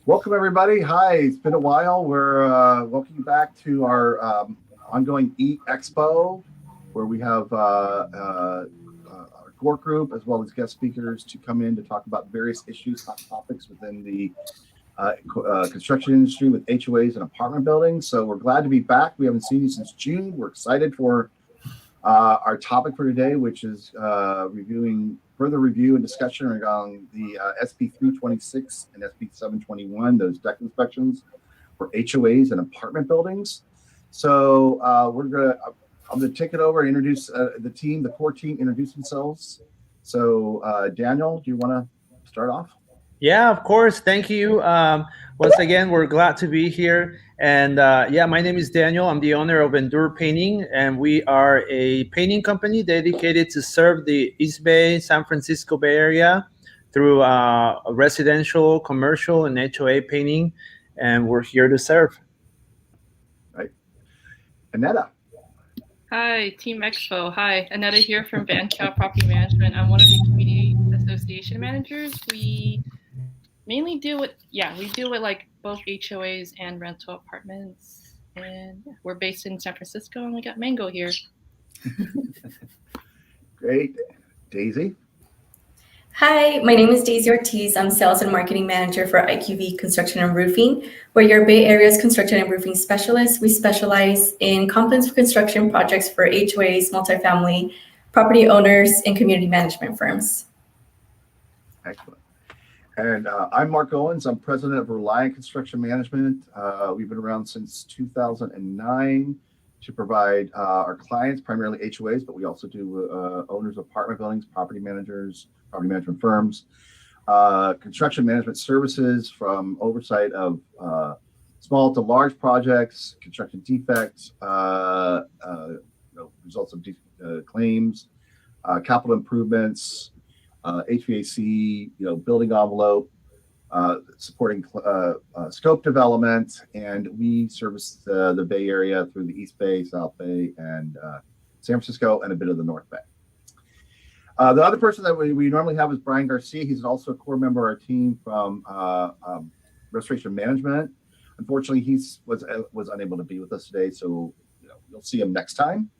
Welcome, everybody. Hi, it's been a while. We're welcome you back to our ongoing E-XPO, where we have our core group as well as guest speakers to come in to talk about various issues, hot topics within the construction industry with HOAs and apartment buildings. So we're glad to be back. We haven't seen you since June. We're excited for our topic for today, which is reviewing further review and discussion regarding the SB326 and SB721, those deck inspections for HOAs and apartment buildings. So I'm gonna take it over and introduce the team, the core team, introduce themselves. So Daniel, do you want to start off? Yeah, of course. Thank you. Once again, we're glad to be here. And my name is Daniel. I'm the owner of Endure Painting, and we are a painting company dedicated to serve the East Bay, San Francisco Bay Area through residential, commercial, and HOA painting. And we're here to serve. Right. Annetta. Hi, Team Expo. Hi, Annetta here from Van Cal Property Management. I'm one of the community association managers. We mainly deal with like both HOAs and rental apartments. And we're based in San Francisco, and we got Mango here. Great. Daisy. Hi, my name is Daisy Ortiz. I'm Sales and Marketing Manager for IQV Construction and Roofing. We're your Bay Area's construction and roofing specialists. We specialize in complex construction projects for HOAs, multifamily, property owners, and community management firms. Excellent. And I'm Mark Owens. I'm president of Reliant Construction Management. We've been around since 2009 to provide our clients, primarily HOAs, but we also do owners of apartment buildings, property managers, property management firms, construction management services from oversight of small to large projects, construction defects, results of claims, capital improvements, HVAC, building envelope, supporting scope development, and we service the Bay Area through the East Bay, South Bay, and San Francisco, and a bit of the North Bay. The other person that we normally have is Brian Garcia. He's also a core member of our team from Restoration Management. Unfortunately, he was unable to be with us today, so you'll see him next time.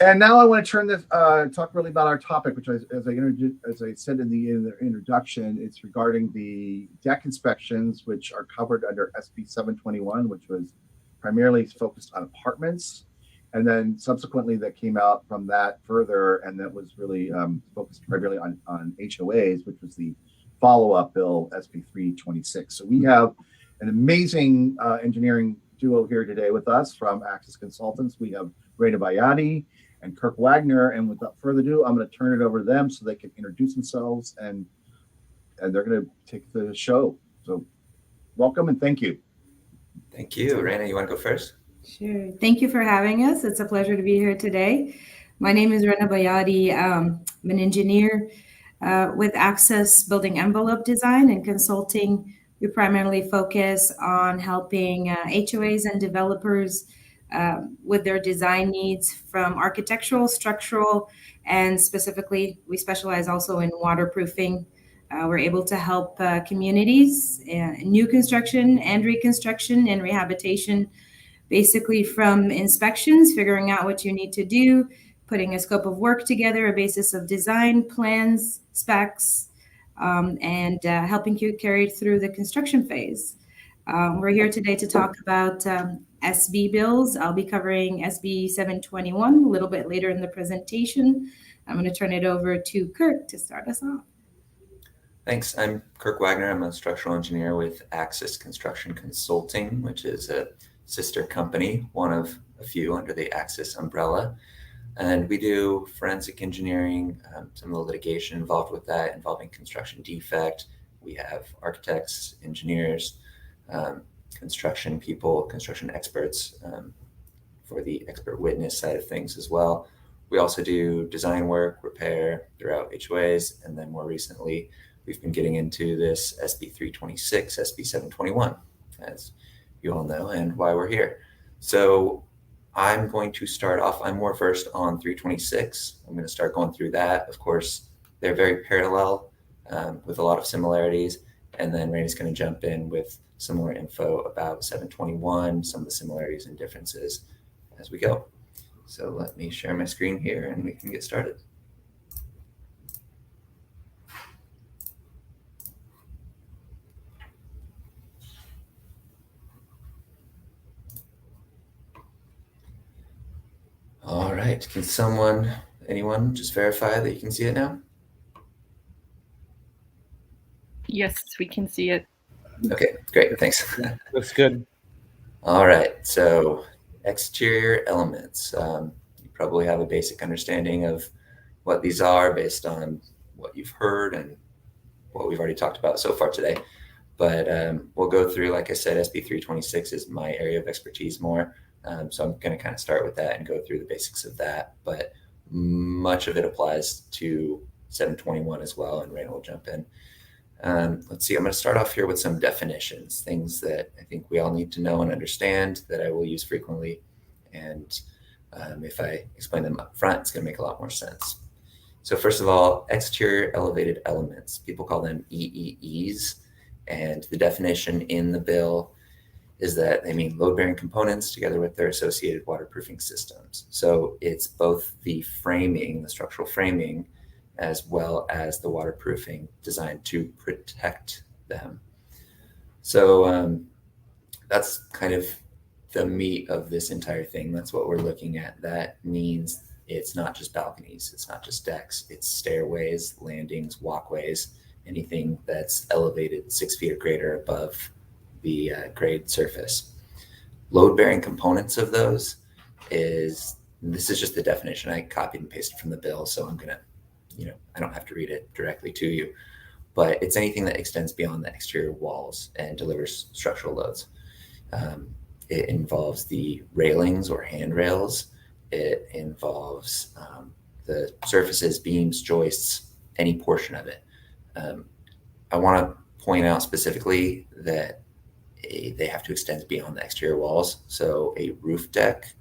And now I want to turn this talk really about our topic, which as I said in the introduction, it's regarding the deck inspections, which are covered under SB 721, which was primarily focused on apartments, and then subsequently that came out from that further, and that was really focused primarily on HOAs, which was the follow-up bill SB 326. So we have an amazing engineering duo here today with us from Axis Consultants. We have Rena Bayati and Kirk Wagner, and without further ado, I'm going to turn it over to them so they can introduce themselves, and they're going to take the show. So welcome and thank you. Thank you. Rena, you want to go first? Sure. Thank you for having us. It's a pleasure to be here today. My name is Rena Bayati. I'm an engineer with Access Building Envelope Design and Consulting. We primarily focus on helping HOAs and developers with their design needs from architectural, structural, and specifically, we specialize also in waterproofing. We're able to help communities, new construction and reconstruction and rehabilitation, basically from inspections, figuring out what you need to do, putting a scope of work together, a basis of design, plans, specs, and helping you carry through the construction phase. We're here today to talk about SB bills. I'll be covering SB 721 a little bit later in the presentation. I'm going to turn it over to Kirk to start us off. Thanks. I'm Kirk Wagner. I'm a structural engineer with Axis Construction Consulting, which is a sister company, one of a few under the Axis umbrella. And we do forensic engineering, some of the litigation involved with that, involving construction defect. We have architects, engineers, construction people, construction experts for the expert witness side of things as well. We also do design work, repair throughout HOAs, and then more recently, we've been getting into this SB 326, SB 721, as you all know, and why we're here. So I'm going to start off, I'm more versed on 326. I'm going to start going through that. Of course, they're very parallel with a lot of similarities. And then Rainey's going to jump in with some more info about 721, some of the similarities and differences as we go. So let me share my screen here and we can get started. All right, can anyone just verify that you can see it now? Yes, we can see it. Okay, great, thanks. Looks good. All right, so exterior elements. You probably have a basic understanding of what these are based on what you've heard and what we've already talked about so far today. But we'll go through, like I said, SB326 is my area of expertise more. So I'm going to kind of start with that and go through the basics of that. But much of it applies to 721 as well, and Raina will jump in. Let's see, I'm going to start off here with some definitions, things that I think we all need to know and understand that I will use frequently. And if I explain them up front, it's going to make a lot more sense. So first of all, exterior elevated elements, people call them EEEs. And the definition in the bill is that they mean load-bearing components together with their associated waterproofing systems. So it's both the framing, the structural framing, as well as the waterproofing designed to protect them. So that's kind of the meat of this entire thing. That's what we're looking at. That means it's not just balconies, it's not just decks, it's stairways, landings, walkways, anything that's elevated 6 feet or greater above the grade surface. Load-bearing components of those this is just the definition. I copied and pasted from the bill, so I'm gonna, I don't have to read it directly to you, but it's anything that extends beyond the exterior walls and delivers structural loads. It involves the railings or handrails. It involves the surfaces, beams, joists, any portion of it. I want to point out specifically that they have to extend beyond the exterior walls. So a roof deck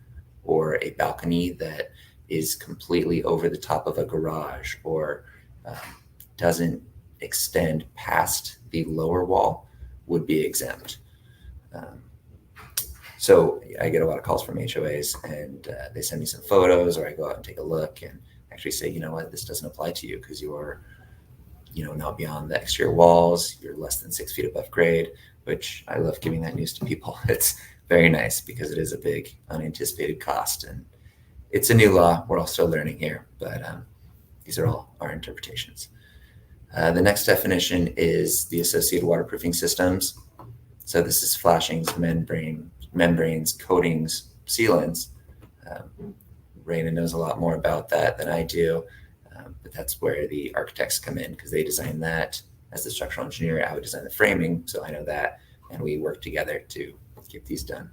or a balcony that is completely over the top of a garage or doesn't extend past the lower wall would be exempt. So I get a lot of calls from HOAs and they send me some photos, or I go out and take a look and actually say, you know what, this doesn't apply to you because you're not beyond the exterior walls, you're less than 6 feet above grade, which I love giving that news to people. It's very nice because it is a big unanticipated cost and it's a new law. We're all still learning here, but these are all our interpretations. The next definition is the associated waterproofing systems. So this is flashings, membranes, coatings, sealants. Raina knows a lot more about that than I do, but that's where the architects come in because they design that. As the structural engineer, I would design the framing, so I know that, and we work together to get these done.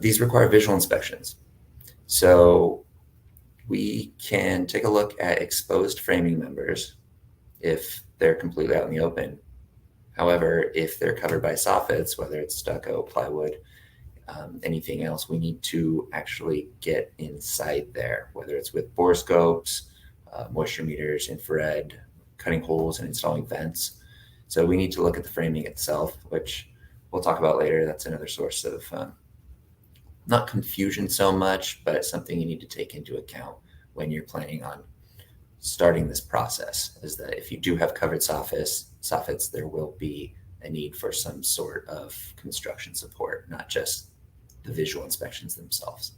These require visual inspections. So we can take a look at exposed framing members if they're completely out in the open. However, if they're covered by soffits, whether it's stucco, plywood, anything else, we need to actually get inside there, whether it's with borescopes, moisture meters, infrared, cutting holes and installing vents. So we need to look at the framing itself, which we'll talk about later. That's another source of not confusion so much, but something you need to take into account when you're planning on starting this process, is that if you do have covered soffits, there will be a need for some sort of construction support, not just the visual inspections themselves.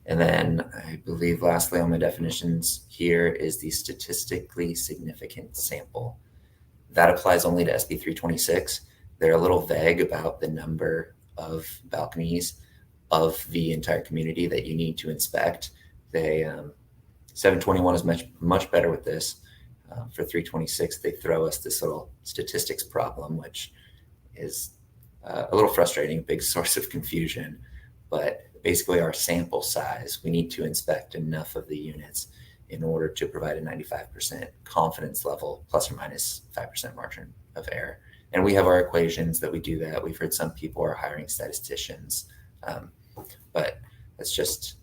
And then I believe lastly on my definitions here is the statistically significant sample. That applies only to SB326. They're a little vague about the number of balconies of the entire community that you need to inspect. 721 is much better with this. For 326, they throw us this little statistics problem, which is a little frustrating, big source of confusion. But basically our sample size, we need to inspect enough of the units in order to provide a 95% confidence level, plus or minus 5% margin of error. And we have our equations that we do that. We've heard some people are hiring statisticians, but that's just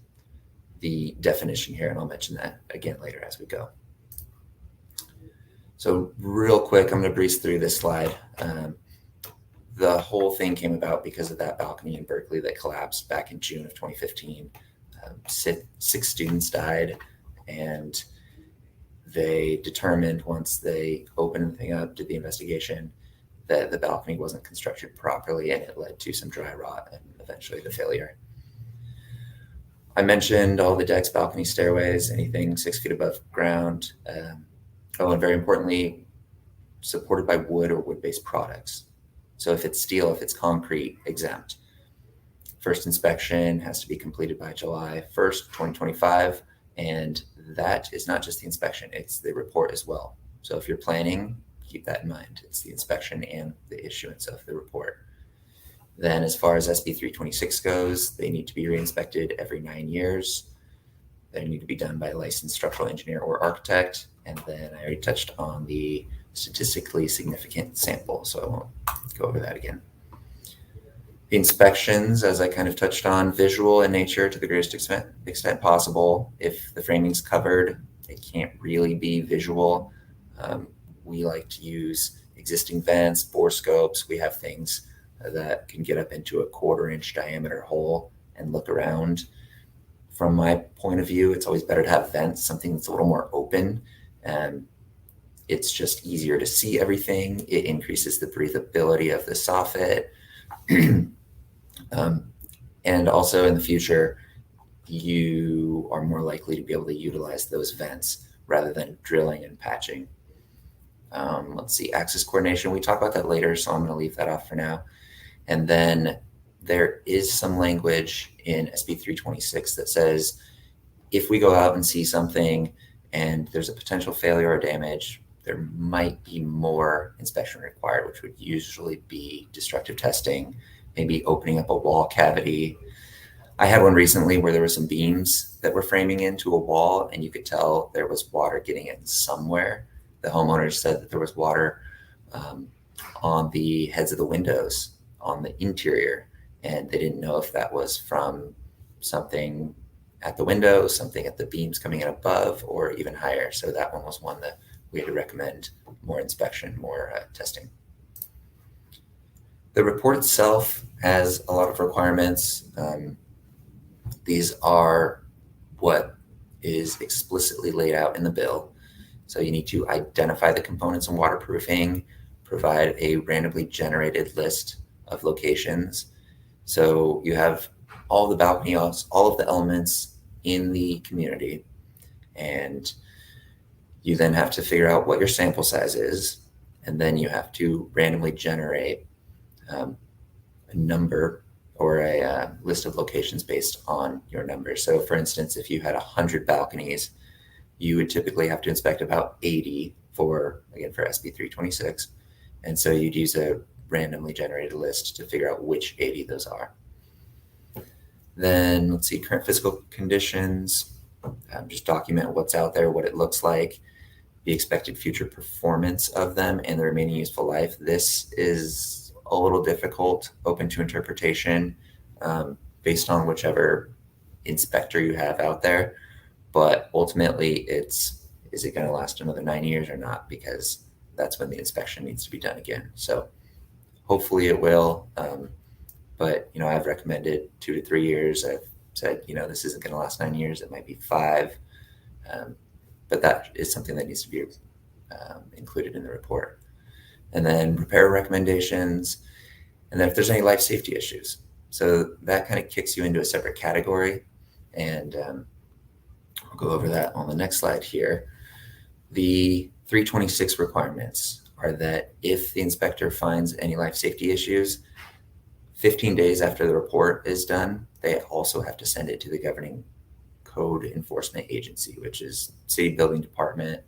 the definition here. And I'll mention that again later as we go. So real quick, I'm going to breeze through this slide. The whole thing came about because of that balcony in Berkeley that collapsed back in June of 2015. 6 students died, and they determined once they opened the thing up, did the investigation, that the balcony wasn't constructed properly, and it led to some dry rot and eventually the failure. I mentioned all the decks, balconies, stairways, anything 6 feet above ground. And very importantly, supported by wood or wood-based products. So if it's steel, if it's concrete, exempt. First inspection has to be completed by July 1st, 2025. And that is not just the inspection, it's the report as well. So if you're planning, keep that in mind. It's the inspection and the issuance of the report. Then as far as SB326 goes, they need to be re-inspected every 9 years. They need to be done by a licensed structural engineer or architect. And then I already touched on the statistically significant sample, so I won't go over that again. The inspections, as I kind of touched on, visual in nature to the greatest extent possible. If the framing's covered, it can't really be visual. We like to use existing vents, bore scopes. We have things that can get up into a 1/4 inch diameter hole and look around. From my point of view, it's always better to have vents, something that's a little more open. And it's just easier to see everything. It increases the breathability of the soffit. And also in the future, you are more likely to be able to utilize those vents rather than drilling and patching. Let's see, access coordination. We talk about that later, so I'm going to leave that off for now. And then there is some language in SB326 that says, if we go out and see something and there's a potential failure or damage, there might be more inspection required, which would usually be destructive testing, maybe opening up a wall cavity. I had one recently where there were some beams that were framing into a wall, and you could tell there was water getting in somewhere. The homeowner said that there was water on the heads of the windows on the interior, and they didn't know if that was from something at the window, something at the beams coming in above, or even higher. So that one was one that we had to recommend more inspection, more testing. The report itself has a lot of requirements. These are what is explicitly laid out in the bill. So you need to identify the components and waterproofing, provide a randomly generated list of locations. So you have all the balconies, all of the elements in the community, and you then have to figure out what your sample size is, and then you have to randomly generate a number or a list of locations based on your numbers. So for instance, if you had 100 balconies, you would typically have to inspect about 80 for SB326. And so you'd use a randomly generated list to figure out which 80 those are. Then let's see, current physical conditions, just document what's out there, what it looks like, the expected future performance of them, and the remaining useful life. This is a little difficult, open to interpretation, based on whichever inspector you have out there. But ultimately, is it going to last another 9 years or not? Because that's when the inspection needs to be done again. So hopefully it will. But I've recommended 2 to 3 years. I've said, this isn't going to last 9 years. It might be 5. But that is something that needs to be included in the report. And then repair recommendations. And then if there's any life safety issues. So that kind of kicks you into a separate category. And I'll go over that on the next slide here. The 326 requirements are that if the inspector finds any life safety issues, 15 days after the report is done, they also have to send it to the governing code enforcement agency, which is city building department.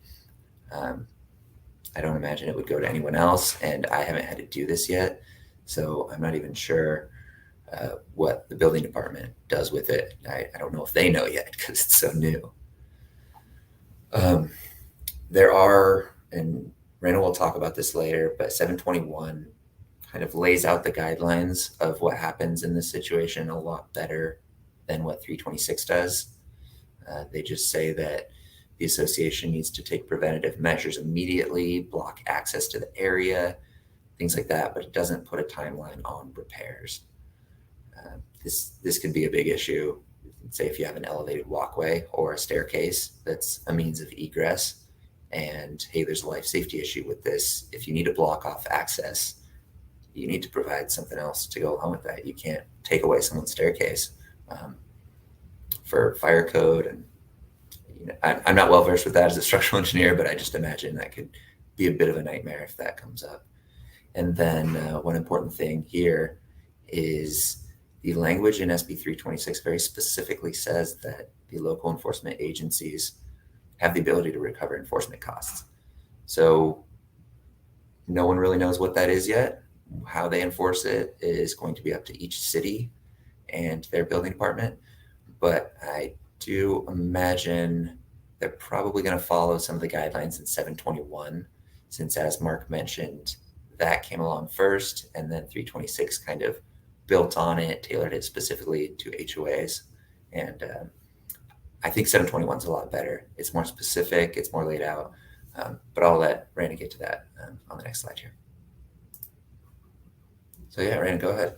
I don't imagine it would go to anyone else, and I haven't had to do this yet, so I'm not even sure what the building department does with it. I don't know if they know yet because it's so new. There are, and Rena will talk about this later, but 721 kind of lays out the guidelines of what happens in this situation a lot better than what 326 does. They just say that the association needs to take preventative measures immediately, block access to the area, things like that, but it doesn't put a timeline on repairs. This could be a big issue. Say if you have an elevated walkway or a staircase that's a means of egress, and hey, there's a life safety issue with this. If you need to block off access, you need to provide something else to go along with that. You can't take away someone's staircase. For fire code, and I'm not well versed with that as a structural engineer, but I just imagine that could be a bit of a nightmare if that comes up. And then one important thing here is the language in SB326 very specifically says that the local enforcement agencies have the ability to recover enforcement costs. So no one really knows what that is yet. How they enforce it is going to be up to each city and their building department. But I do imagine they're probably going to follow some of the guidelines in 721, since, as Mark mentioned, that came along first, and then 326 kind of built on it, tailored it specifically to HOAs. And I think 721 is a lot better. It's more specific, it's more laid out. But I'll let Raina get to that on the next slide here. So yeah, Raina, go ahead.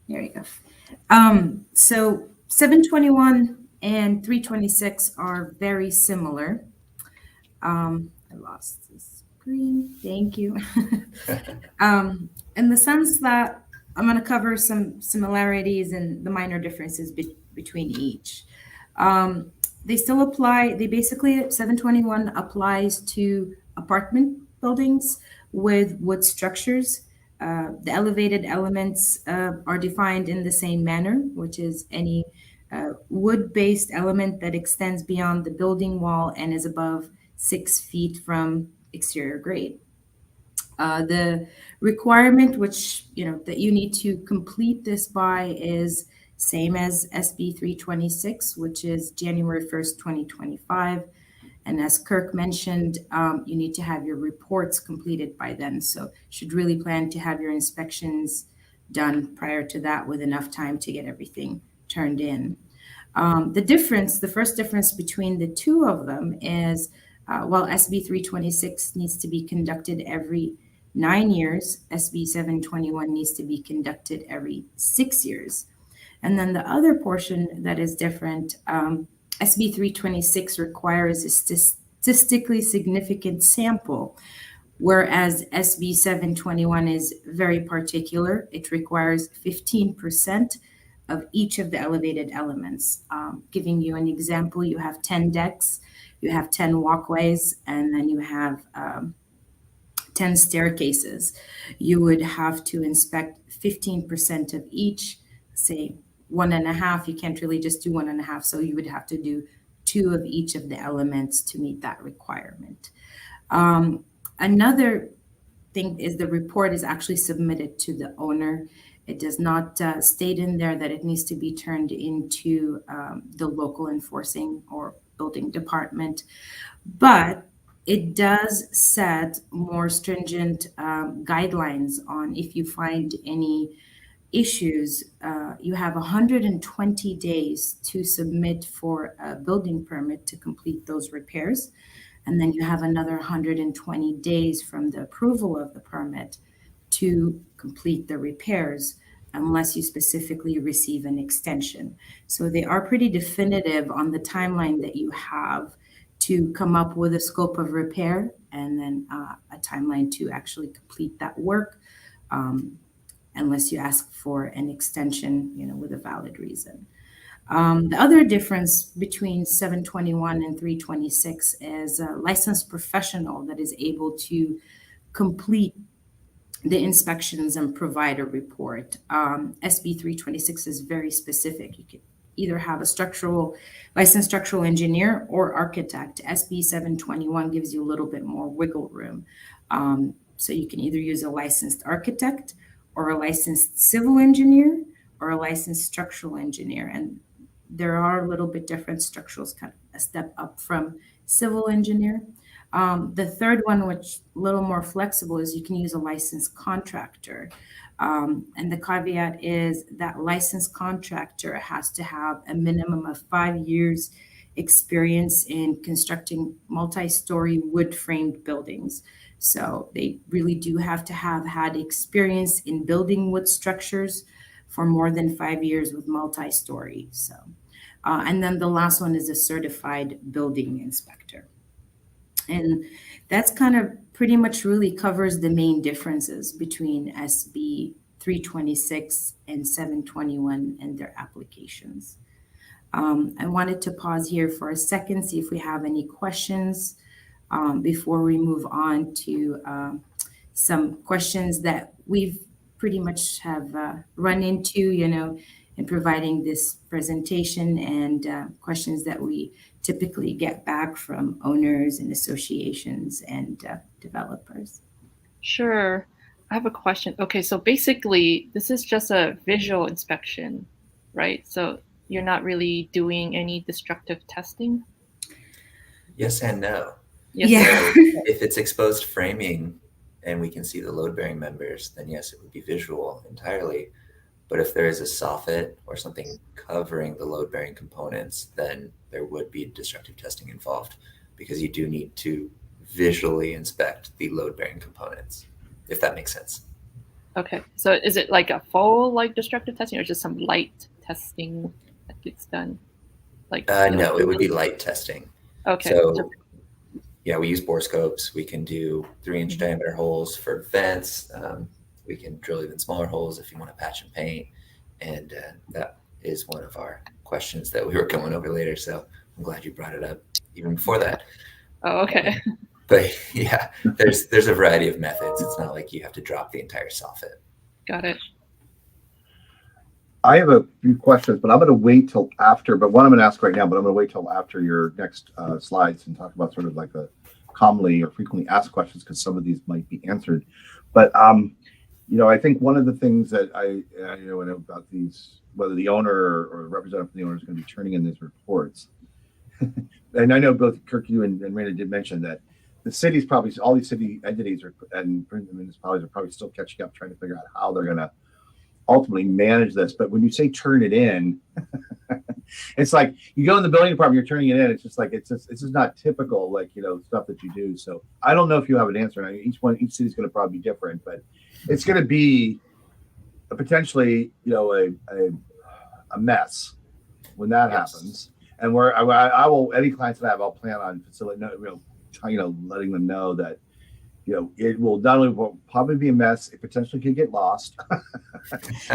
There you go. So 721 and 326 are very similar. I lost the screen. Thank you. In the sense that I'm going to cover some similarities and the minor differences between each. They still apply. They basically, 721 applies to apartment buildings with wood structures. The elevated elements are defined in the same manner, which is any wood-based element that extends beyond the building wall and is above 6 feet from exterior grade. The requirement that you need to complete this by is same as SB 326, which is January 1st, 2025. And as Kirk mentioned, you need to have your reports completed by then. So should really plan to have your inspections done prior to that with enough time to get everything turned in. The first difference between the two of them is, while SB 326 needs to be conducted every 9 years, SB 721 needs to be conducted every 6 years. And then the other portion that is different, SB 326 requires a statistically significant sample, whereas SB 721 is very particular. It requires 15% of each of the elevated elements. Giving you an example, you have 10 decks, you have 10 walkways, and then you have 10 staircases. You would have to inspect 15% of each, say 1.5. You can't really just do 1.5, so you would have to do 2 of each of the elements to meet that requirement. Another thing is the report is actually submitted to the owner. It does not state in there that it needs to be turned into the local enforcing or building department, but it does set more stringent guidelines on if you find any issues. You have 120 days to submit for a building permit to complete those repairs. And then you have another 120 days from the approval of the permit to complete the repairs, unless you specifically receive an extension. So they are pretty definitive on the timeline that you have to come up with a scope of repair, and then a timeline to actually complete that work, unless you ask for an extension, with a valid reason. The other difference between 721 and 326 is a licensed professional that is able to complete the inspections and provide a report. SB 326 is very specific. You can either have a licensed structural engineer or architect. SB 721 gives you a little bit more wiggle room. So you can either use a licensed architect or a licensed civil engineer or a licensed structural engineer. And there are a little bit different. Structural is kind of a step up from civil engineer. The third one, which a little more flexible, is you can use a licensed contractor. And the caveat is that licensed contractor has to have a minimum of 5 years experience in constructing multi-story wood-framed buildings. So they really do have to have had experience in building wood structures for more than 5 years with multi-story. So, and then the last one is a certified building inspector. And that's kind of pretty much really covers the main differences between SB 326 and 721 and their applications. I wanted to pause here for a second, see if we have any questions before we move on to some questions that we've pretty much have run into, in providing this presentation, and questions that we typically get back from owners and associations and developers. Sure. I have a question. Okay, so basically, this is just a visual inspection, right? So you're not really doing any destructive testing? Yes and no. Yes. Yeah. So if it's exposed framing and we can see the load-bearing members, then yes, it would be visual entirely. But if there is a soffit or something covering the load-bearing components, then there would be destructive testing involved, because you do need to visually inspect the load-bearing components, if that makes sense. Okay, so is it like a full destructive testing, or just some light testing that gets done? No, it would be light testing. Okay. So yeah, we use borescopes. We can do 3-inch diameter holes for vents. We can drill even smaller holes if you want to patch and paint. And that is one of our questions that we were going over later. So I'm glad you brought it up even before that. Oh, okay. But yeah, there's a variety of methods. It's not like you have to drop the entire soffit. Got it. I have a few questions, but I'm going to wait till after. But one I'm going to ask right now, but I'm going to wait till after your next slides and talk about sort of like the commonly or frequently asked questions, because some of these might be answered. But I think one of the things that I know about these, whether the owner or a representative from the owner is going to be turning in these reports, and I know both Kirk, you and Raina did mention that the cities probably, all these city entities and municipalities are probably still catching up, trying to figure out how they're going to ultimately manage this. But when you say turn it in, it's like you go in the building department, you're turning it in. It's just like it's just not typical stuff that you do. So I don't know if you have an answer. I mean, each city is going to probably be different, but it's going to be potentially a mess when that happens. And where I will, any clients that I have, I'll plan on letting them know that it will not only will probably be a mess, it potentially could get lost.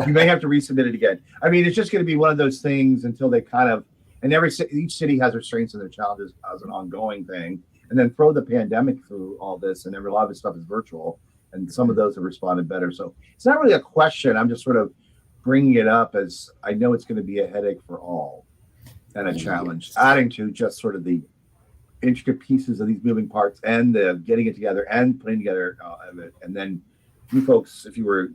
You may have to resubmit it again. I mean, it's just going to be one of those things until they kind of, and each city has their strengths and their challenges as an ongoing thing. And then throw the pandemic through all this, and a lot of this stuff is virtual, and some of those have responded better. So it's not really a question. I'm just sort of bringing it up as I know it's going to be a headache for all and a challenge, adding to just sort of the intricate pieces of these moving parts and the getting it together and putting together of it. And then you folks, if you were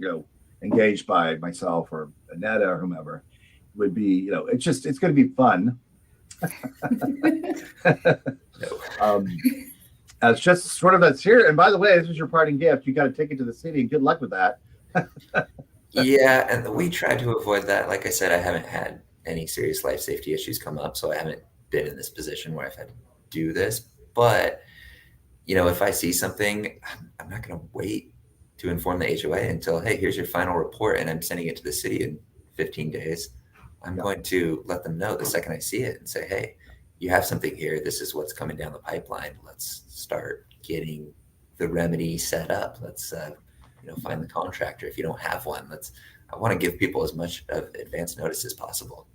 engaged by myself or Annetta or whomever, would be it's going to be fun. It's just sort of that's here. And by the way, this is your parting gift. You got to take it to the city, and good luck with that. Yeah, and we try to avoid that. Like I said, I haven't had any serious life safety issues come up, so I haven't been in this position where I've had to do this. But if I see something, I'm not going to wait to inform the HOA until, hey, here's your final report, and I'm sending it to the city in 15 days. I'm going to let them know the second I see it and say, hey, you have something here. This is what's coming down the pipeline. Let's start getting the remedy set up. Let's find the contractor if you don't have one. I want to give people as much of advance notice as possible.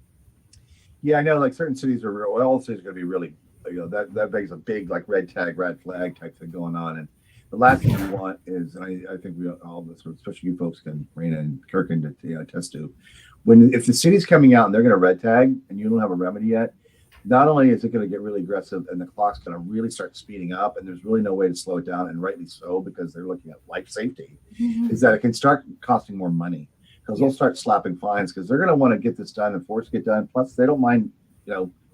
Yeah, I know, like certain cities are all cities are going to be really, that begs a big red flag type thing going on. And the last thing we want is, and I think we all of us, especially you folks, can, Raina and Kirk, can attest to, if the city's coming out and they're going to red tag and you don't have a remedy yet, not only is it going to get really aggressive and the clock's going to really start speeding up, and there's really no way to slow it down, and rightly so, because they're looking at life safety, is that it can start costing more money, because they'll start slapping fines, because they're going to want to get this done and force it to get done. Plus, they don't mind,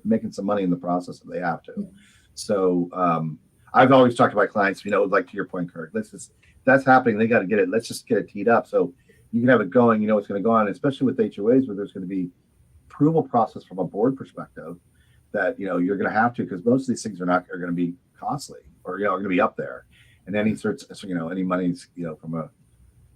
making some money in the process if they have to. So I've always talked to my clients, like to your point, Kirk, that's happening. They got to get it. Let's just get it teed up. So you can have it going, you know what's going to go on, especially with HOAs where there's going to be approval process from a board perspective that, you know, you're going to have to, because most of these things are going to be costly or, you know, are going to be up there. And any sorts, you know, any monies, you know, from a,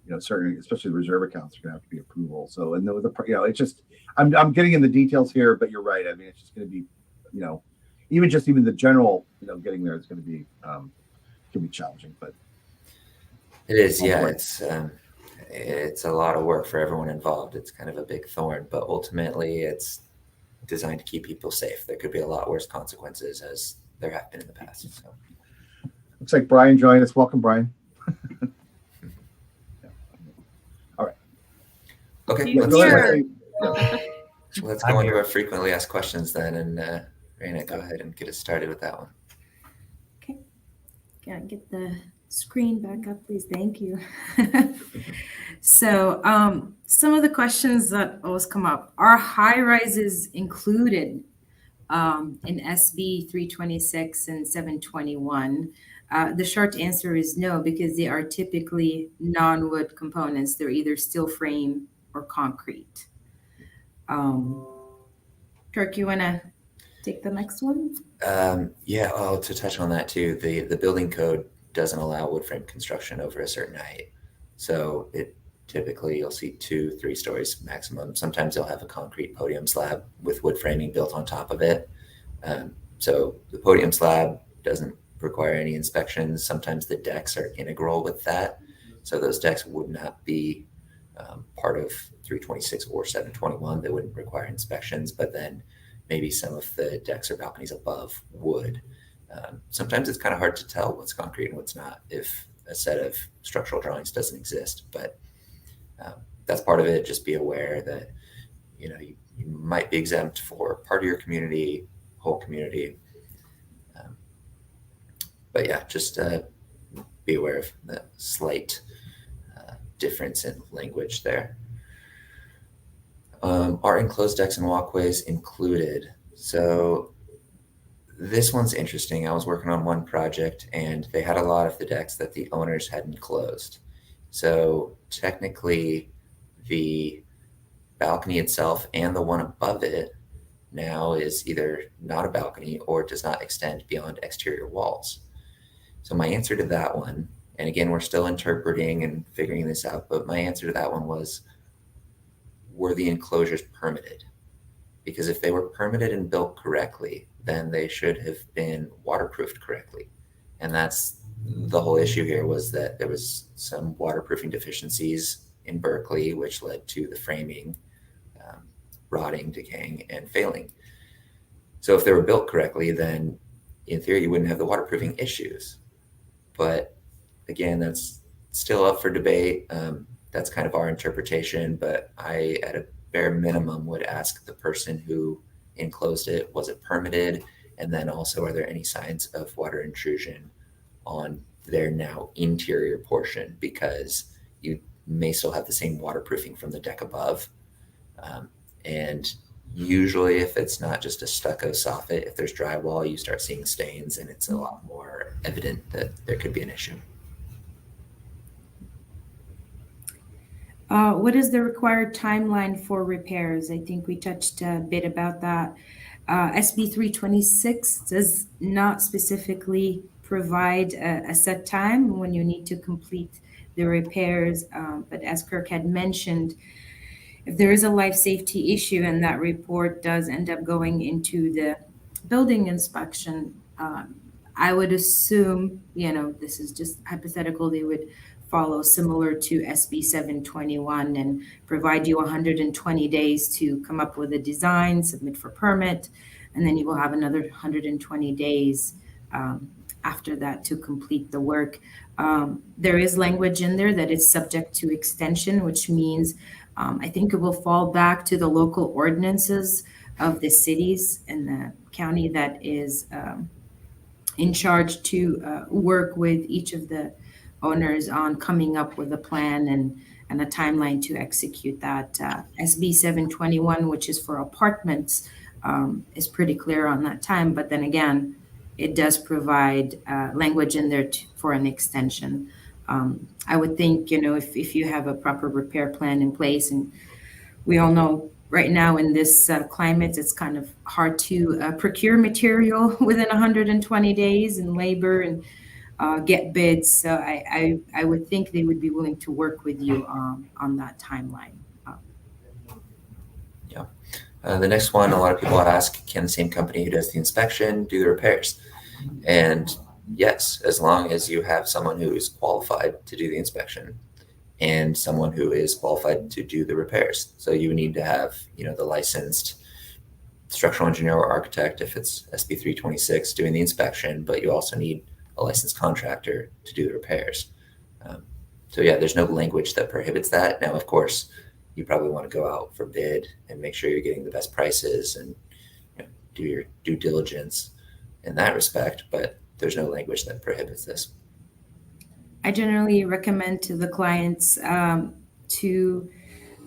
you know, certain, especially the reserve accounts are going to have to be approval. So, and you know, it's just, I'm getting in the details here, but you're right. I mean, it's just going to be, you know, even the general, you know, getting there is going to be, can be challenging, but. It is, yeah. It's a lot of work for everyone involved. It's kind of a big thorn, but ultimately it's designed to keep people safe. There could be a lot worse consequences, as there have been in the past. So. Looks like Brian joined us. Welcome, Brian. All right. Okay, Let's go into our frequently asked questions then, and Raina, go ahead and get us started with that one. Okay, gotta get the screen back up, please. Thank you. So some of the questions that always come up, are high rises included in SB 326 and 721? The short answer is no, because they are typically non-wood components. They're either steel frame or concrete. Kirk, you want to take the next one? Yeah, to touch on that too, the building code doesn't allow wood frame construction over a certain height. So it typically you'll see 2-3 stories maximum. Sometimes they'll have a concrete podium slab with wood framing built on top of it. So the podium slab doesn't require any inspections. Sometimes the decks are integral with that. So those decks would not be part of 326 or 721. They wouldn't require inspections, but then maybe some of the decks or balconies above would. Sometimes it's kind of hard to tell what's concrete and what's not if a set of structural drawings doesn't exist, but that's part of it. Just be aware that, you know, you might be exempt for part of your community, whole community. But yeah, just be aware of the slight difference in language there. Are enclosed decks and walkways included? So this one's interesting. I was working on one project and they had a lot of the decks that the owners hadn't closed. So technically the balcony itself and the one above it now is either not a balcony or does not extend beyond exterior walls. So my answer to that one, and again, we're still interpreting and figuring this out, but my answer to that one was, were the enclosures permitted? Because if they were permitted and built correctly, then they should have been waterproofed correctly. And that's the whole issue here, was that there was some waterproofing deficiencies in Berkeley, which led to the framing rotting, decaying, and failing. So if they were built correctly, then in theory, you wouldn't have the waterproofing issues. But again, that's still up for debate. That's kind of our interpretation, but I, at a bare minimum, would ask the person who enclosed it, was it permitted? And then also, are there any signs of water intrusion on their now interior portion? Because you may still have the same waterproofing from the deck above. And usually if it's not just a stucco soffit, if there's drywall, you start seeing stains and it's a lot more evident that there could be an issue. What is the required timeline for repairs? I think we touched a bit about that. SB 326 does not specifically provide a set time when you need to complete the repairs. But as Kirk had mentioned, if there is a life safety issue and that report does end up going into the building inspection, I would assume, you know, this is just hypothetical, they would follow similar to SB 721 and provide you 120 days to come up with a design, submit for permit, and then you will have another 120 days after that to complete the work. There is language in there that is subject to extension, which means I think it will fall back to the local ordinances of the cities and the county that is in charge to work with each of the owners on coming up with a plan and a timeline to execute that. SB 721, which is for apartments, is pretty clear on that time. But then again, it does provide language in there for an extension. I would think, if you have a proper repair plan in place, and we all know right now in this climate, it's kind of hard to procure material within 120 days and labor and get bids. So I would think they would be willing to work with you on that timeline. The next one, a lot of people ask, can the same company who does the inspection do the repairs? And yes, as long as you have someone who is qualified to do the inspection and someone who is qualified to do the repairs. So you need to have, the licensed structural engineer or architect if it's SB326 doing the inspection, but you also need a licensed contractor to do the repairs. So yeah, there's no language that prohibits that. Now, of course, you probably want to go out for bid and make sure you're getting the best prices and do your due diligence in that respect, but there's no language that prohibits this. I generally recommend to the clients to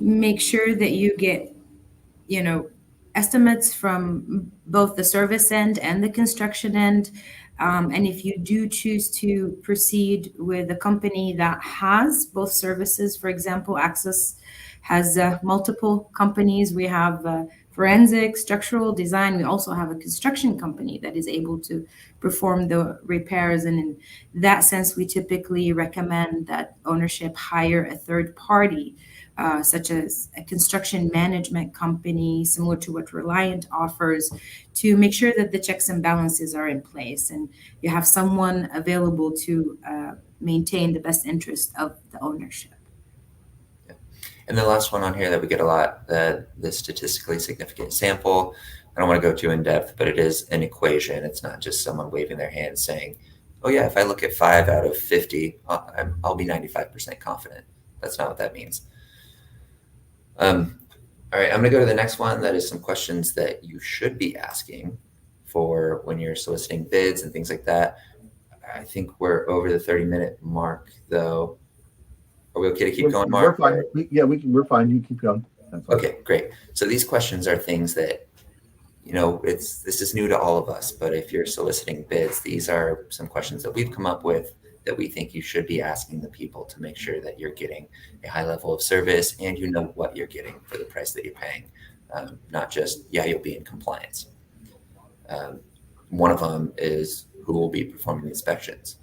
make sure that you get, estimates from both the service end and the construction end. And if you do choose to proceed with a company that has both services, for example, Access has multiple companies. We have forensic, structural design. We also have a construction company that is able to perform the repairs. And in that sense, we typically recommend that ownership hire a third party, such as a construction management company, similar to what Reliant offers, to make sure that the checks and balances are in place and you have someone available to maintain the best interest of the ownership. And the last one on here that we get a lot, the statistically significant sample. I don't want to go too in depth, but it is an equation. It's not just someone waving their hand saying, oh yeah, if I look at 5 out of 50, I'll be 95% confident. That's not what that means. All right, I'm going to go to the next one. That is some questions that you should be asking for when you're soliciting bids and things like that. I think we're over the 30-minute mark, though. Are we okay to keep going, Mark? We're fine. We're fine. You keep going. Okay, great. So these questions are things that, this is new to all of us, but if you're soliciting bids, these are some questions that we've come up with that we think you should be asking the people to make sure that you're getting a high level of service and you know what you're getting for the price that you're paying. Not just, you'll be in compliance. One of them is who will be performing the inspections.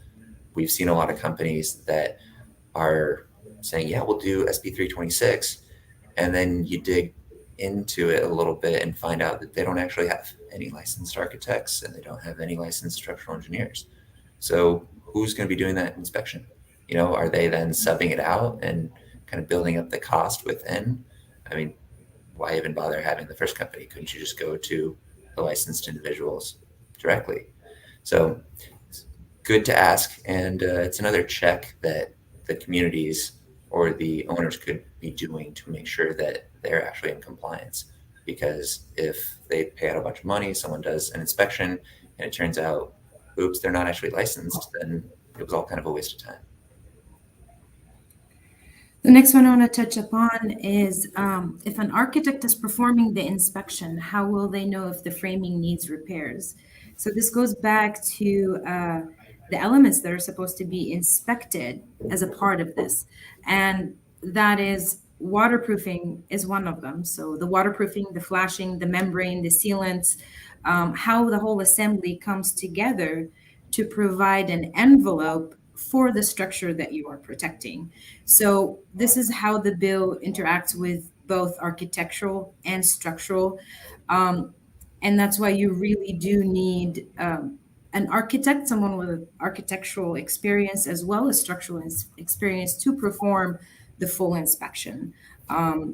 We've seen a lot of companies that are saying, we'll do SB326, and then you dig into it a little bit and find out that they don't actually have any licensed architects and they don't have any licensed structural engineers. So who's going to be doing that inspection? Are they then subbing it out and kind of building up the cost within? I mean, why even bother having the first company? Couldn't you just go to the licensed individuals directly? So it's good to ask, and it's another check that the communities or the owners could be doing to make sure that they're actually in compliance. Because if they pay out a bunch of money, someone does an inspection, and it turns out, oops, they're not actually licensed, then it was all kind of a waste of time. The next one I want to touch upon is if an architect is performing the inspection, how will they know if the framing needs repairs? So this goes back to the elements that are supposed to be inspected as a part of this. And that is waterproofing is one of them. So the waterproofing, the flashing, the membrane, the sealants, how the whole assembly comes together to provide an envelope for the structure that you are protecting. So this is how the bill interacts with both architectural and structural. And that's why you really do need an architect, someone with architectural experience as well as structural experience to perform the full inspection.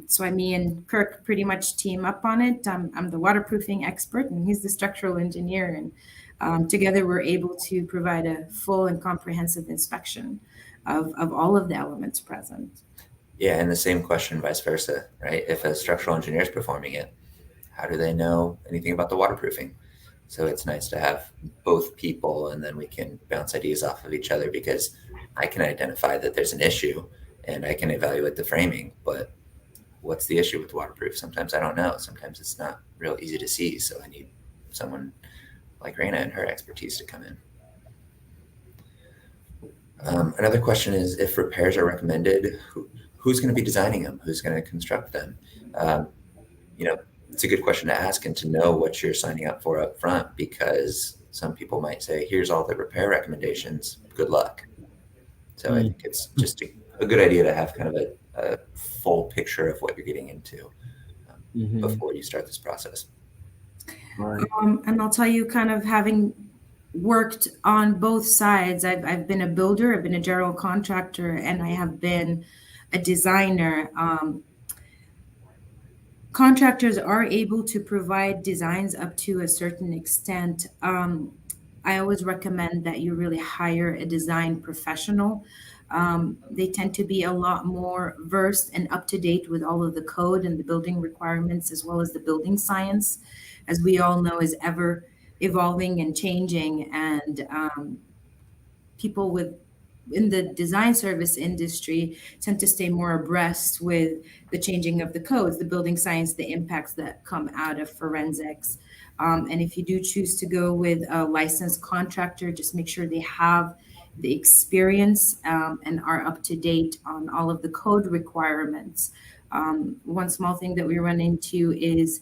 So me and Kirk pretty much team up on it. I'm the waterproofing expert and he's the structural engineer. And together we're able to provide a full and comprehensive inspection of all of the elements present. Yeah, and the same question vice versa, right? If a structural engineer is performing it, how do they know anything about the waterproofing? So it's nice to have both people, and then we can bounce ideas off of each other, because I can identify that there's an issue and I can evaluate the framing, but what's the issue with waterproof? Sometimes I don't know. Sometimes it's not real easy to see. So I need someone like Raina and her expertise to come in. Another question is, if repairs are recommended, who's going to be designing them? Who's going to construct them? You know, it's a good question to ask and to know what you're signing up for up front, because some people might say, here's all the repair recommendations, good luck. So I think it's just a good idea to have kind of a full picture of what you're getting into before you start this process. Right. And I'll tell you, kind of having worked on both sides, I've been a builder, I've been a general contractor, and I have been a designer. Contractors are able to provide designs up to a certain extent. I always recommend that you really hire a design professional. They tend to be a lot more versed and up to date with all of the code and the building requirements, as well as the building science, as we all know, is ever evolving and changing. And people in the design service industry tend to stay more abreast with the changing of the codes, the building science, the impacts that come out of forensics. And if you do choose to go with a licensed contractor, just make sure they have the experience and are up to date on all of the code requirements. One small thing that we run into is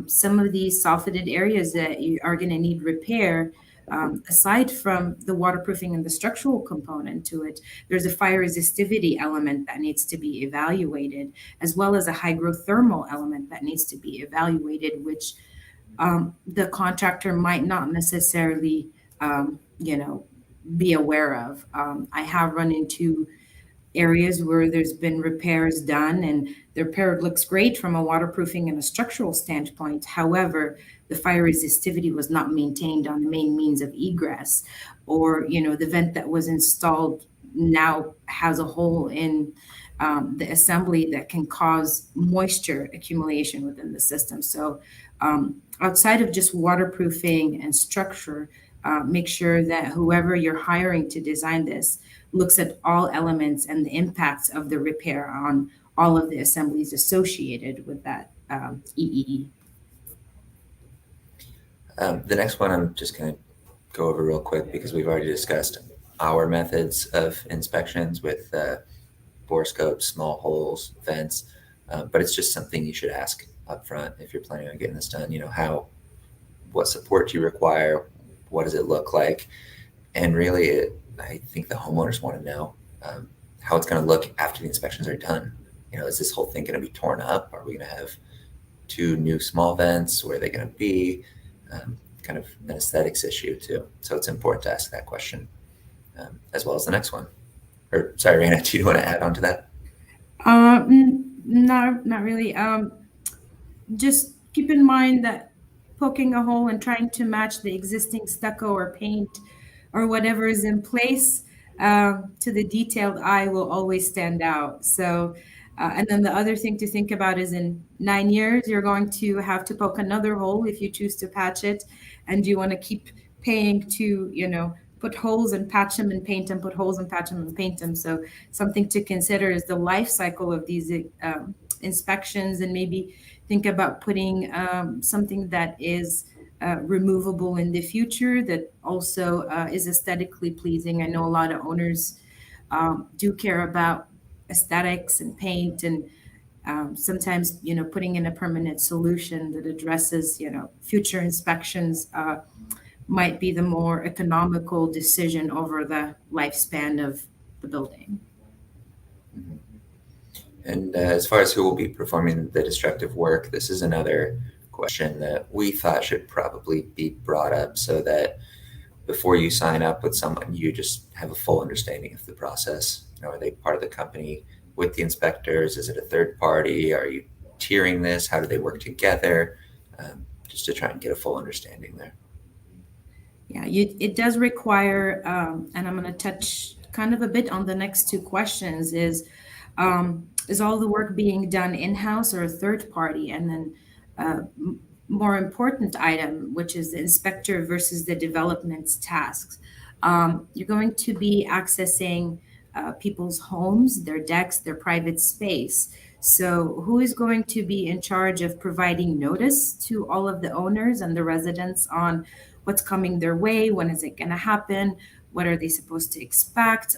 some of these softened areas that you are going to need repair. Aside from the waterproofing and the structural component to it, there's a fire resistivity element that needs to be evaluated, as well as a hygrothermal element that needs to be evaluated, which the contractor might not necessarily, be aware of. I have run into areas where there's been repairs done and the repair looks great from a waterproofing and a structural standpoint. However, the fire resistivity was not maintained on the main means of egress, or the vent that was installed now has a hole in the assembly that can cause moisture accumulation within the system. So outside of just waterproofing and structure, make sure that whoever you're hiring to design this looks at all elements and the impacts of the repair on all of the assemblies associated with that EEE. The next one I'm just going to go over real quick, because we've already discussed our methods of inspections with borescopes, small holes, vents, but it's just something you should ask up front if you're planning on getting this done. What support you require, what does it look like, and really I think the homeowners want to know how it's going to look after the inspections are done. Is this whole thing going to be torn up? Are we going to have 2 new small vents? Where are they going to be? Kind of an aesthetics issue too. So it's important to ask that question, as well as the next one. Or sorry, Raina, do you want to add on to that? Not really. Just keep in mind that poking a hole and trying to match the existing stucco or paint or whatever is in place to the detailed eye will always stand out. So, and then the other thing to think about is in 9 years, you're going to have to poke another hole if you choose to patch it. And you want to keep paying to, put holes and patch them and paint them, put holes and patch them and paint them. So something to consider is the life cycle of these inspections, and maybe think about putting something that is removable in the future that also is aesthetically pleasing. I know a lot of owners do care about aesthetics and paint, and sometimes putting in a permanent solution that addresses future inspections might be the more economical decision over the lifespan of the building. Mm-hmm. And as far as who will be performing the destructive work, this is another question that we thought should probably be brought up, so that before you sign up with someone, you just have a full understanding of the process. Are they part of the company with the inspectors? Is it a third party? Are you tiering this? How do they work together? Just to try and get a full understanding there. Yeah, it does require, and I'm going to touch kind of a bit on the next 2 questions, is all the work being done in-house or a third party? And then more important item, which is the inspector versus the development's tasks. You're going to be accessing people's homes, their decks, their private space. So who is going to be in charge of providing notice to all of the owners and the residents on what's coming their way? When is it going to happen? What are they supposed to expect?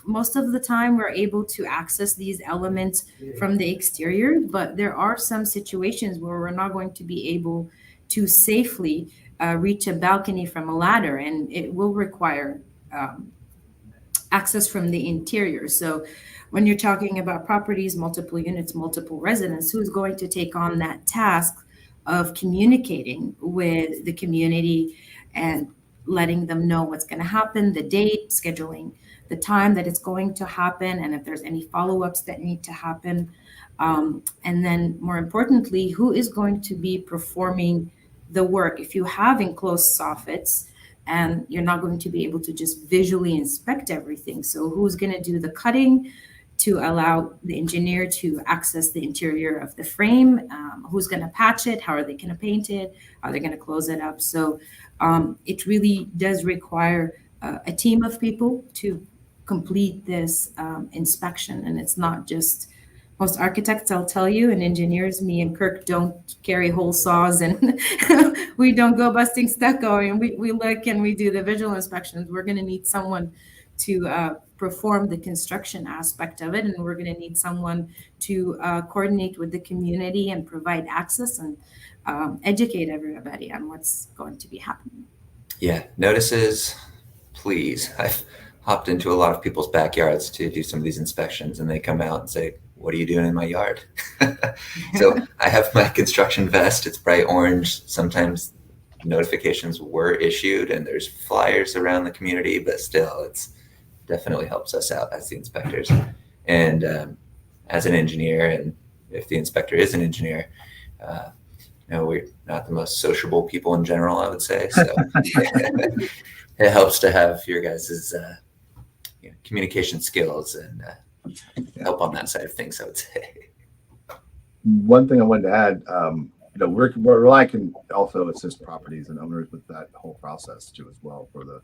Most of the time, we're able to access these elements from the exterior, but there are some situations where we're not going to be able to safely reach a balcony from a ladder, and it will require access from the interior. So when you're talking about properties, multiple units, multiple residents, who's going to take on that task of communicating with the community and letting them know what's going to happen, the date, scheduling the time that it's going to happen, and if there's any follow-ups that need to happen. And then more importantly, who is going to be performing the work? If you have enclosed soffits, and you're not going to be able to just visually inspect everything. So who's going to do the cutting to allow the engineer to access the interior of the frame? Who's going to patch it? How are they going to paint it? Are they going to close it up? So it really does require a team of people to complete this inspection. And it's not just most architects, I'll tell you, and engineers, me and Kirk don't carry hole saws, and we don't go busting stucco, and we look and we do the visual inspections. We're going to need someone to perform the construction aspect of it, and we're going to need someone to coordinate with the community and provide access and educate everybody on what's going to be happening. Yeah, notices, please. I've hopped into a lot of people's backyards to do some of these inspections, and they come out and say, "What are you doing in my yard?" So I have my construction vest. It's bright orange. Sometimes notifications were issued and there's flyers around the community, but still it's definitely helps us out as the inspectors. And as an engineer, and if the inspector is an engineer, we're not the most sociable people in general, I would say. So it helps to have your guys' communication skills and help on that side of things, I would say. One thing I wanted to add, I can also assist properties and owners with that whole process too, as well, for the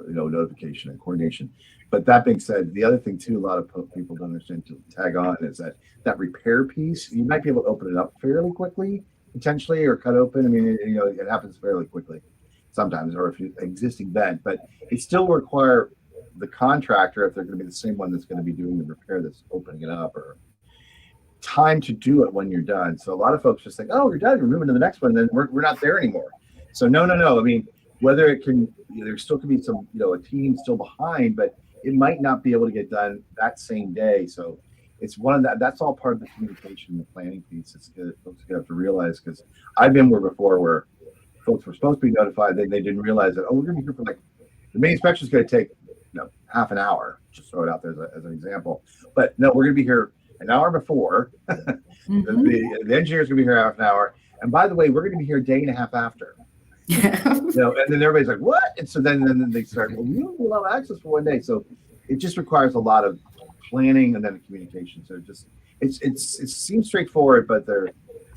notification and coordination. But that being said, the other thing too, a lot of people don't understand to tag on is that repair piece. You might be able to open it up fairly quickly, potentially, or cut open. I mean, it happens fairly quickly sometimes, or if you existing vent, but it still require the contractor, if they're going to be the same one that's going to be doing the repair that's opening it up, or time to do it when you're done. So a lot of folks just think, "Oh, you're done, we're moving to the next one," then we're not there anymore. So no. I mean, whether it can, there still could be some, a team still behind, but it might not be able to get done that same day. So it's one of that's all part of the communication and the planning piece. It's good. Folks have to realize, because I've been before where folks were supposed to be notified, then they didn't realize that, we're going to be here for the main inspection is going to take half an hour, just throw it out there as an example. But no, we're going to be here an hour before. Mm-hmm. The engineer's going to be here half an hour. And by the way, we're going to be here a day and a half after. And then everybody's like, "What?" And so then they start, "Well, you don't allow access for one day." So it just requires a lot of planning and then the communication. So it seems straightforward, but they're,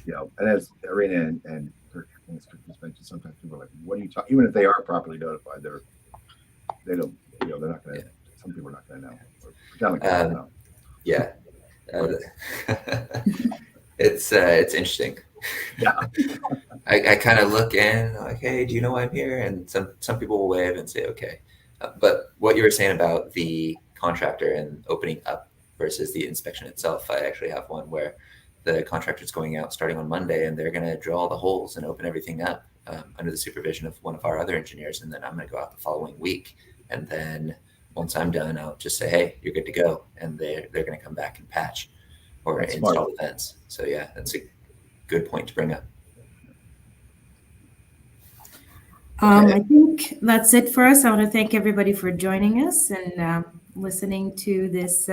and as Irina and Kirk mentioned, sometimes people are like, "What are you talking?" Even if they are properly notified, they don't. They're not going to. Some people are not going to know. Pretend like they don't know. Yeah, it's interesting. Yeah. I kind of look in like, "Hey, do you know I'm here?" And some people will wave and say, "Okay." But what you were saying about the contractor and opening up versus the inspection itself, I actually have one where the contractor's going out starting on Monday, and they're going to drill all the holes and open everything up under the supervision of one of our other engineers, and then I'm going to go out the following week. And then once I'm done, I'll just say, "Hey, you're good to go." And they're going to come back and patch or install the vents. So yeah, that's a good point to bring up. I think that's it for us. I want to thank everybody for joining us and listening to this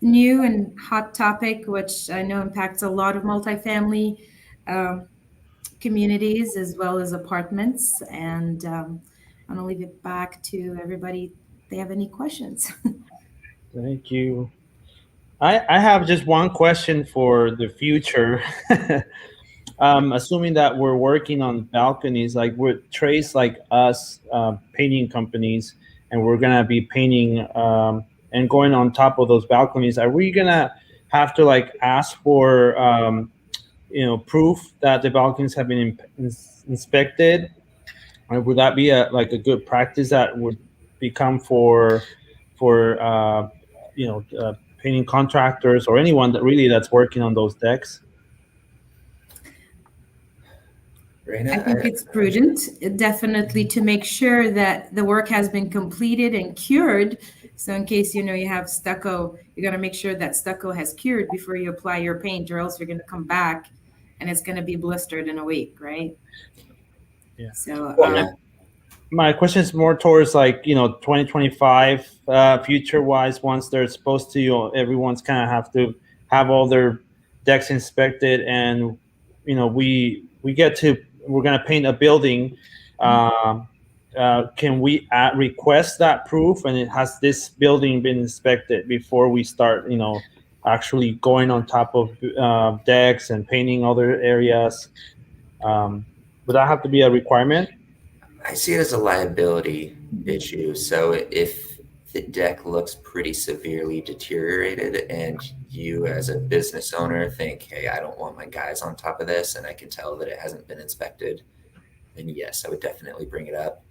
new and hot topic, which I know impacts a lot of multifamily communities as well as apartments. And I'm going to leave it back to everybody if they have any questions. Thank you. I have just one question for the future. Assuming that we're working on balconies, like we're Trace, like us, painting companies, and we're gonna be painting and going on top of those balconies. Are we gonna have to like ask for proof that the balconies have been inspected? Or would that be a good practice that would become for painting contractors or anyone that's working on those decks? Reina, I think it's prudent, definitely, to make sure that the work has been completed and cured. So in case you have stucco, you're going to make sure that stucco has cured before you apply your paint, or else you're going to come back and it's going to be blistered in a week, right? Yeah. So my question is more towards 2025 future wise. Once they're supposed to, everyone's kind of have to have all their decks inspected, and we're gonna paint a building. Can we request that proof, and it has this building been inspected before we start actually going on top of decks and painting other areas? Would that have to be a requirement? I see it as a liability issue. So if the deck looks pretty severely deteriorated and you as a business owner think, hey, I don't want my guys on top of this, and I can tell that it hasn't been inspected, then yes, I would definitely bring it up.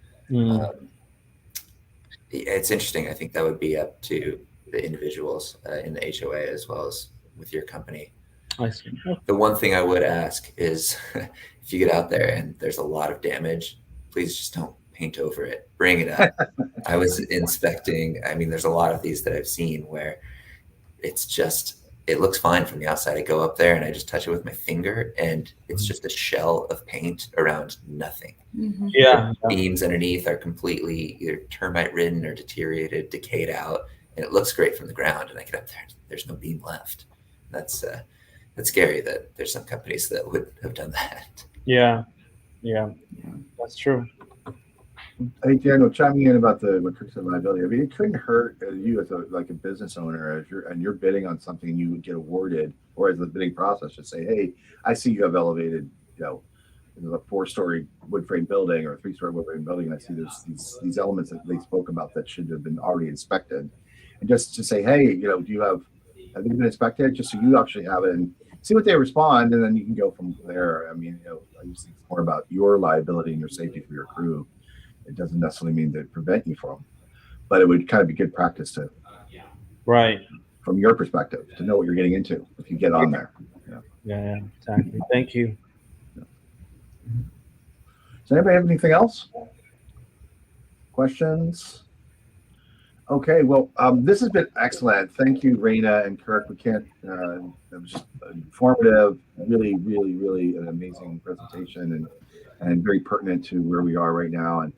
It's interesting. I think that would be up to the individuals in the HOA as well as with your company. I see. The one thing I would ask is if you get out there and there's a lot of damage, please just don't paint over it. Bring it up. I was inspecting. I mean, there's a lot of these that I've seen where it looks fine from the outside. I go up there and I just touch it with my finger and it's just a shell of paint around nothing. Yeah. The beams underneath are completely either termite ridden or deteriorated, decayed out, and it looks great from the ground. And I get up there, there's no beam left. That's scary that there's some companies that would have done that. Yeah, that's true. I think, Daniel, chiming in about what Kirk said, liability. I mean, it couldn't hurt you as a business owner, you're bidding on something you would get awarded, or as the bidding process, just say, hey, I see you have elevated, a 4-story wood frame building or a 3-story wood frame building. And I see there's these elements that they spoke about that should have been already inspected, and just to say, hey, have they been inspected? Just so you actually have it and see what they respond, and then you can go from there. I mean, I just think it's more about your liability and your safety for your crew. It doesn't necessarily mean to prevent you from, but it would kind of be good practice to, right, from your perspective, to know what you're getting into if you get on there. Yeah, exactly. Thank you. Does anybody have anything else? Questions? Okay, well, this has been excellent. Thank you, Reina and Kirk. It was just informative, really, really, really an amazing presentation and very pertinent to where we are right now. And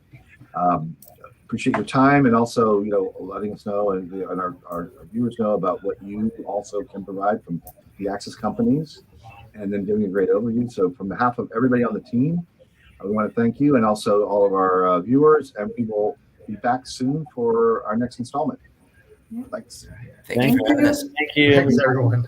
appreciate your time, and also, letting us know and our viewers know about what you also can provide from the Access companies, and then giving a great overview. So from behalf of everybody on the team, we want to thank you, and also all of our viewers, and we will be back soon for our next installment. Thanks. Thank you for having us. Thank you. Thanks, everyone.